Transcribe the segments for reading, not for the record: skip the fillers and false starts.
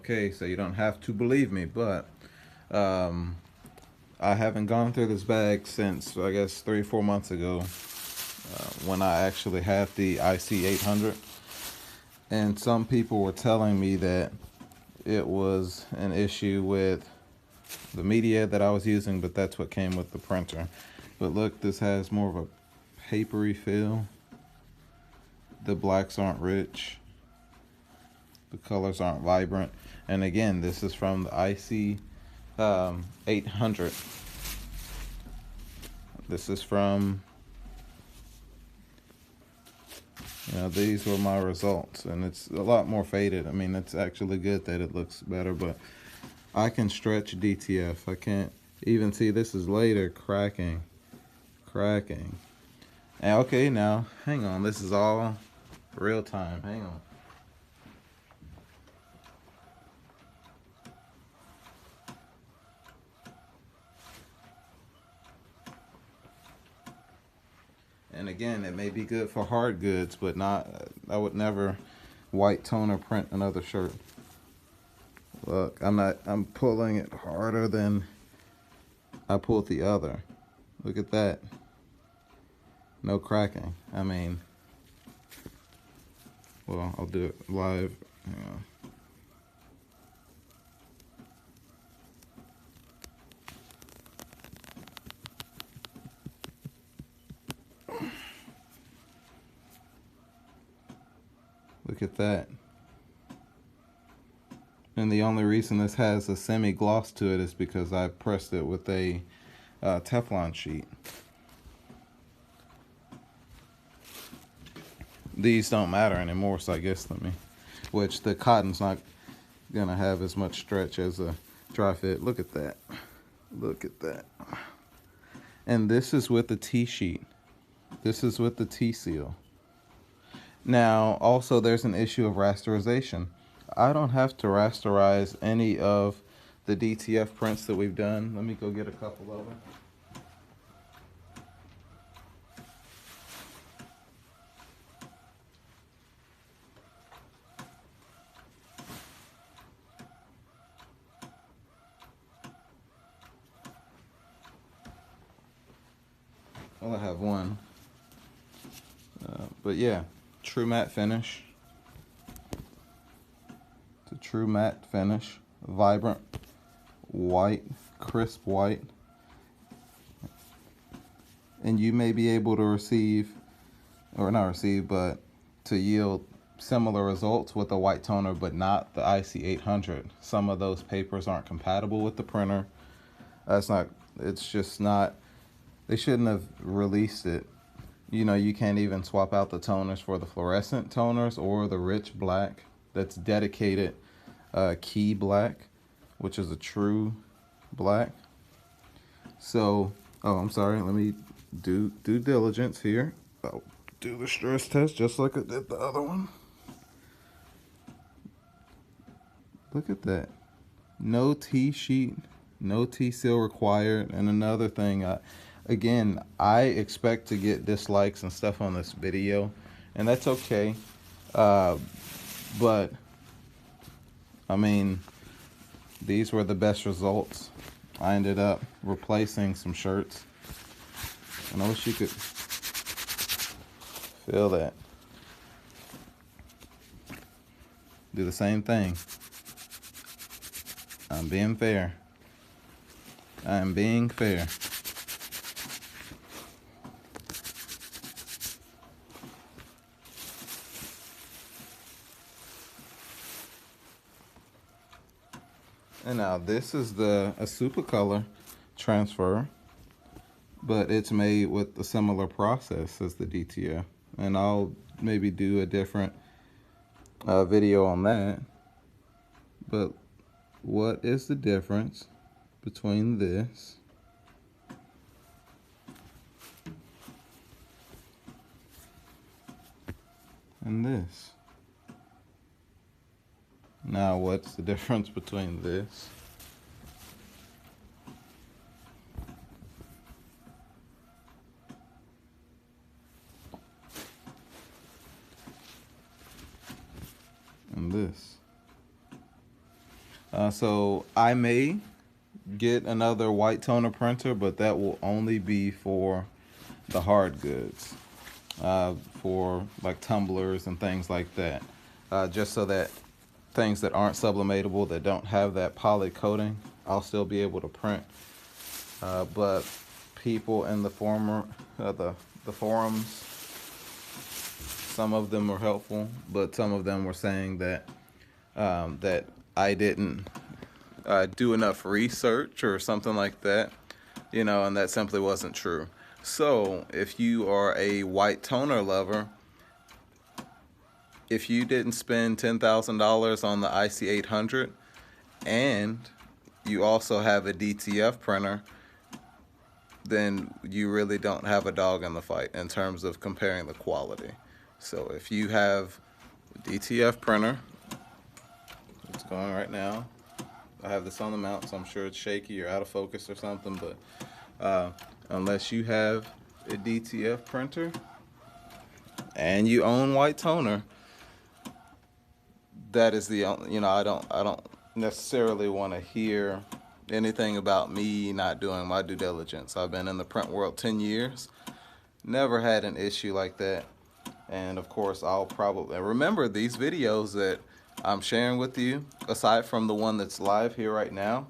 okay, so you don't have to believe me, but um, I haven't gone through this bag since, I guess, 3 or 4 months ago, when I actually had the IC800. And some people were telling me that it was an issue with the media that I was using, but that's what came with the printer. But look, this has more of a papery feel. The blacks aren't rich. The colors aren't vibrant. And again, this is from the IC 800. This is from, these were my results, and it's a lot more faded. I mean, it's actually good that it looks better, but I can stretch DTF. I can't even see, this is later, cracking. And okay, now, hang on, this is all real time, hang on. And again, it may be good for hard goods, but not, I would never white toner print another shirt. Look, I'm pulling it harder than I pulled the other. Look at that. No cracking. I mean, well, I'll do it live. Hang on. Look at that. And the only reason this has a semi-gloss to it is because I pressed it with a Teflon sheet. These don't matter anymore, so I guess, which the cotton's not gonna have as much stretch as a dry fit. Look at that. Look at that. And this is with the T-sheet. This is with the T-seal. Now, also, there's an issue of rasterization. I don't have to rasterize any of the DTF prints that we've done. Let me go get a couple of them. Well, I have one. But yeah, true matte finish. It's a true matte finish. Vibrant, white, crisp white. And you may be able to receive, or not receive, but to yield similar results with a white toner, but not the IC800. Some of those papers aren't compatible with the printer. It's just not, they shouldn't have released it. You can't even swap out the toners for the fluorescent toners or the rich black that's dedicated key black, which is a true black. So, oh, I'm sorry, let me do due diligence here. I'll do the stress test just like I did the other one. Look at that. No T-sheet, no T-seal required. And another thing, again, I expect to get dislikes and stuff on this video, and that's okay. But, I mean, these were the best results. I ended up replacing some shirts, and I wish you could feel that. Do the same thing. I'm being fair. I'm being fair. And now this is a super color transfer, but it's made with a similar process as the DTF. And I'll maybe do a different video on that. But what is the difference between this and this? Now, what's the difference between this and this? So I may get another white toner printer, but that will only be for the hard goods, for like tumblers and things like that, just so that things that aren't sublimatable, that don't have that poly coating, I'll still be able to print. But people in the forums, some of them were helpful, but some of them were saying that that I didn't do enough research or something like that, and that simply wasn't true. So if you are a white toner lover, if you didn't spend $10,000 on the IC800 and you also have a DTF printer, then you really don't have a dog in the fight in terms of comparing the quality. So if you have a DTF printer, it's going right now. I have this on the mount, so I'm sure it's shaky or out of focus or something, but unless you have a DTF printer and you own white toner, that is the only, I don't necessarily want to hear anything about me not doing my due diligence. I've been in the print world 10 years, never had an issue like that. And of course, I'll probably remember these videos that I'm sharing with you, aside from the one that's live here right now.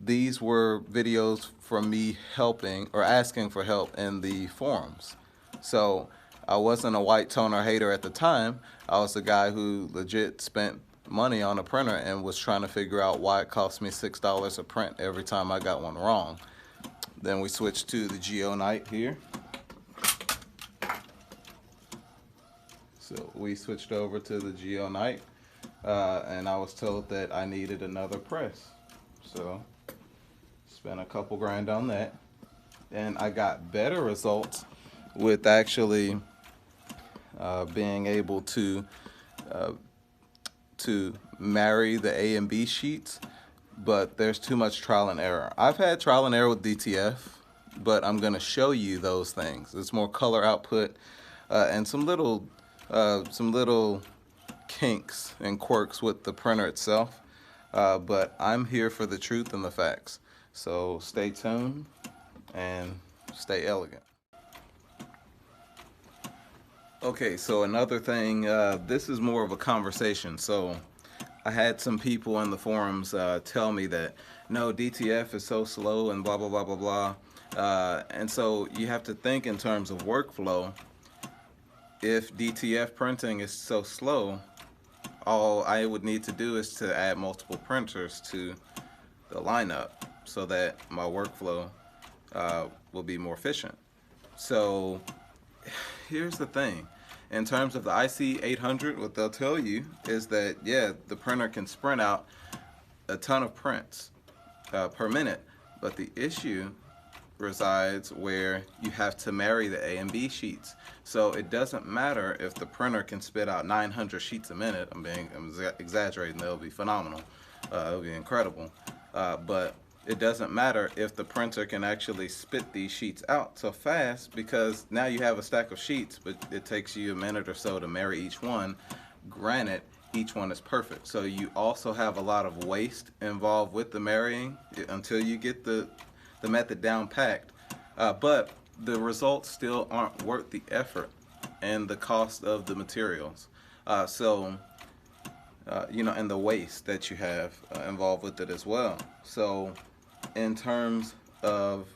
These were videos from me helping or asking for help in the forums. So I wasn't a white toner hater at the time. I was a guy who legit spent money on a printer and was trying to figure out why it cost me $6 a print every time I got one wrong. Then we switched to the Uninet here. So we switched over to the Uninet, and I was told that I needed another press. So spent a couple grand on that, and I got better results with actually being able to marry the A and B sheets, but there's too much trial and error. I've had trial and error with DTF, but I'm going to show you those things. It's more color output and some little kinks and quirks with the printer itself, but I'm here for the truth and the facts. So stay tuned and stay elegant. Okay, so another thing, this is more of a conversation. So I had some people in the forums tell me that, no, DTF is so slow and blah, blah, blah, blah, blah. And so you have to think in terms of workflow. If DTF printing is so slow, all I would need to do is to add multiple printers to the lineup so that my workflow will be more efficient. So here's the thing. In terms of the IC800, what they'll tell you is that, yeah, the printer can sprint out a ton of prints per minute, but the issue resides where you have to marry the A and B sheets. So it doesn't matter if the printer can spit out 900 sheets a minute. I'm exaggerating. They'll be phenomenal. It'll be incredible. But it doesn't matter if the printer can actually spit these sheets out so fast, because now you have a stack of sheets, but it takes you a minute or so to marry each one. Granted, each one is perfect. So you also have a lot of waste involved with the marrying until you get the method down packed. But the results still aren't worth the effort and the cost of the materials. And the waste that you have involved with it as well. So in terms of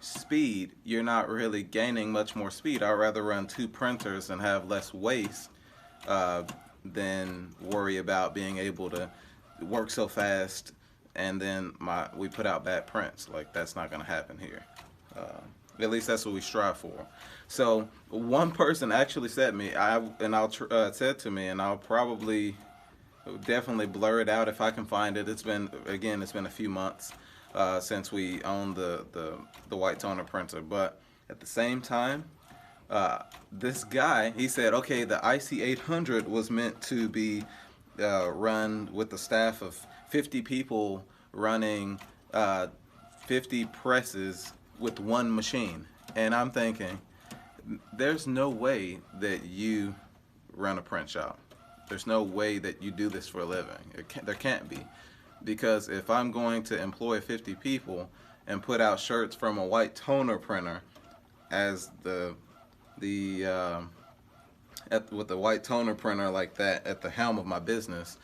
speed, you're not really gaining much more speed. I'd rather run 2 printers and have less waste than worry about being able to work so fast and then we put out bad prints. Like, that's not going to happen here. At least that's what we strive for. So one person actually said to me, and I'll probably definitely blur it out if I can find it. It's been a few months since we owned the white toner printer, but at the same time, this guy, he said, okay, the IC800 was meant to be run with a staff of 50 people running 50 presses with one machine. And I'm thinking, there's no way that you run a print shop. There's no way that you do this for a living. There can't be. because if I'm going to employ 50 people and put out shirts from a white toner printer as with the white toner printer like that at the helm of my business,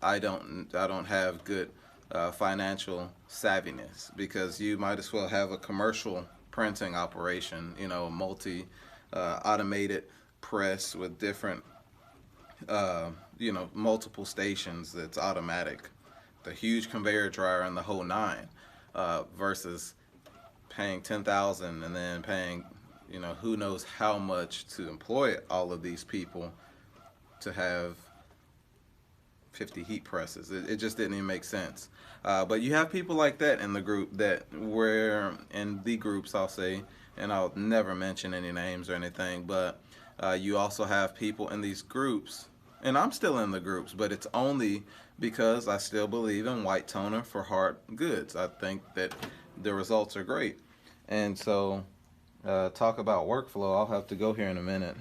I don't have good financial savviness, because you might as well have a commercial printing operation, you know, multi automated press with different you know, multiple stations that's automatic, the huge conveyor dryer and the whole nine, versus paying 10,000 and then paying, you know, who knows how much to employ all of these people to have 50 heat presses. It just didn't even make sense. But you have people like that in the group, that were in the groups, I'll say, and I'll never mention any names or anything, but you also have people in these groups, and I'm still in the groups, but it's only because I still believe in white toner for hard goods. I think that the results are great. And so talk about workflow, I'll have to go here in a minute.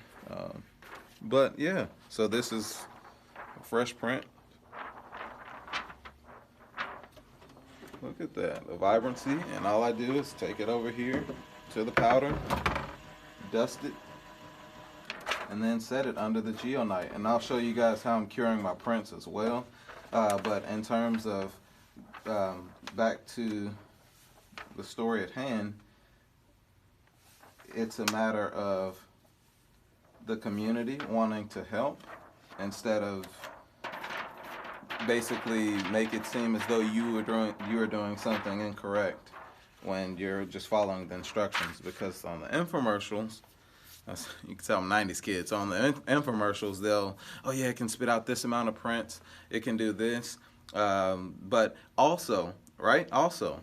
But yeah, so this is a fresh print. Look at that, the vibrancy, and all I do is take it over here to the powder, dust it, and then set it under the geonite. And I'll show you guys how I'm curing my prints as well. But in terms of back to the story at hand, it's a matter of the community wanting to help instead of basically make it seem as though you were doing something incorrect when you're just following the instructions. Because on the infomercials, you can tell I'm 90s kids. On the infomercials, they'll, oh yeah, it can spit out this amount of prints, it can do this, but also, right? Also,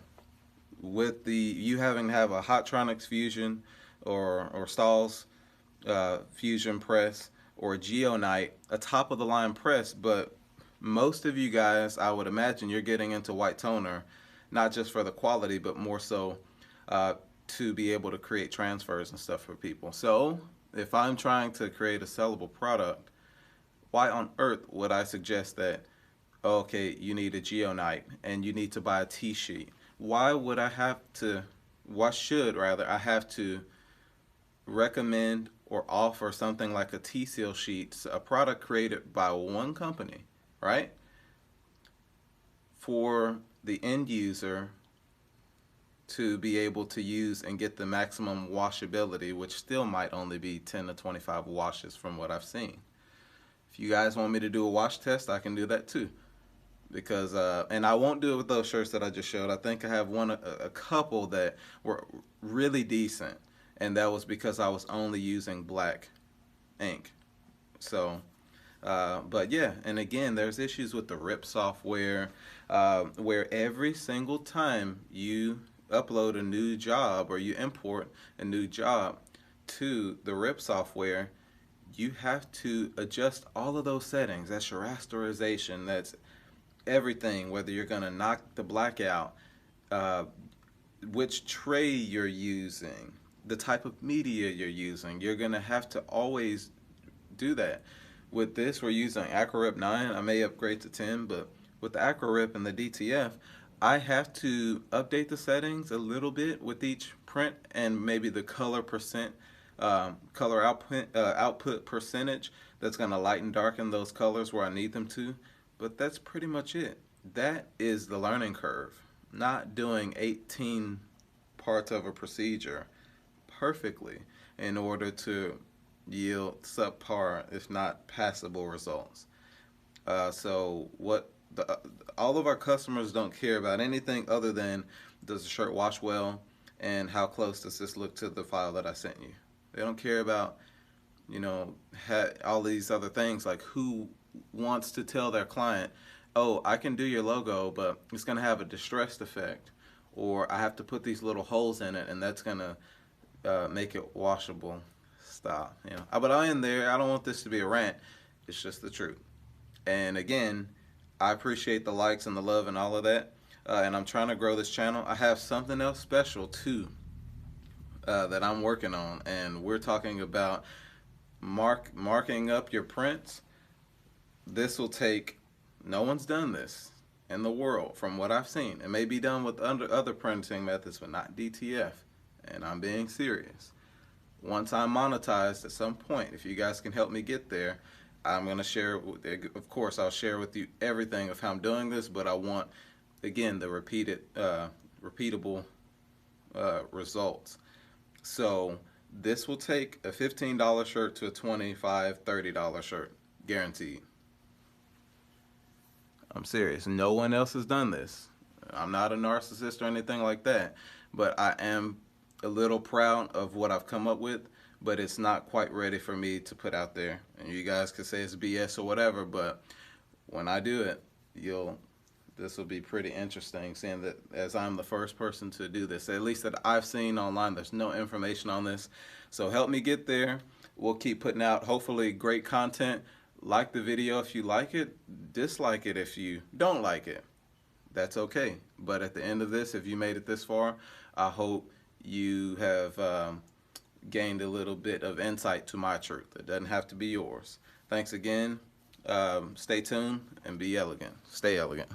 with you having to have a Hotronix Fusion or Stahl's Fusion press or a Geonite, a top of the line press, but most of you guys, I would imagine, you're getting into white toner, not just for the quality, but more so to be able to create transfers and stuff for people. So if I'm trying to create a sellable product, why on earth would I suggest that, okay, you need a Geonite and you need to buy a T-sheet? Why should I have to recommend or offer something like a T-seal sheet, a product created by one company, right, for the end user to be able to use and get the maximum washability, which still might only be 10 to 25 washes from what I've seen. If you guys want me to do a wash test, I can do that too. Because and I won't do it with those shirts that I just showed. I think I have a couple that were really decent, and that was because I was only using black ink. So but yeah, and again, there's issues with the RIP software, where every single time you upload a new job or you import a new job to the RIP software, you have to adjust all of those settings. That's your rasterization, that's everything, whether you're going to knock the black out, which tray you're using, the type of media you're using. You're going to have to always do that. With this, we're using AcroRip 9. I may upgrade to 10, but with the AcroRip and the DTF, I have to update the settings a little bit with each print, and maybe the color output percentage that's going to lighten darken those colors where I need them to. But that's pretty much it. That is the learning curve. Not doing 18 parts of a procedure perfectly in order to yield subpar, if not passable, results. So all of our customers don't care about anything other than, does the shirt wash well and how close does this look to the file that I sent you. They don't care about, you know, all these other things, like who wants to tell their client, oh, I can do your logo, but it's going to have a distressed effect, or I have to put these little holes in it and that's going to make it washable. Stop. You know, but I am there. I don't want this to be a rant. It's just the truth. And again, I appreciate the likes and the love and all of that, and I'm trying to grow this channel. I have something else special too that I'm working on, and we're talking about marking up your prints. This will take, no one's done this, in the world, from what I've seen. It may be done with other printing methods, but not DTF. And I'm being serious. Once I'm monetized at some point, if you guys can help me get there, I'm going to share, of course, I'll share with you everything of how I'm doing this, but I want, again, the repeatable results. So this will take a $15 shirt to a $25, $30 shirt, guaranteed. I'm serious. No one else has done this. I'm not a narcissist or anything like that, but I am a little proud of what I've come up with, but it's not quite ready for me to put out there. And you guys could say it's BS or whatever, but when I do it, this will be pretty interesting, seeing that as I'm the first person to do this, at least that I've seen online. There's no information on this. So help me get there. We'll keep putting out, hopefully, great content. Like the video if you like it. Dislike it if you don't like it. That's okay. But at the end of this, if you made it this far, I hope you have gained a little bit of insight to my truth. It doesn't have to be yours. Thanks again. Stay tuned and be elegant. Stay elegant.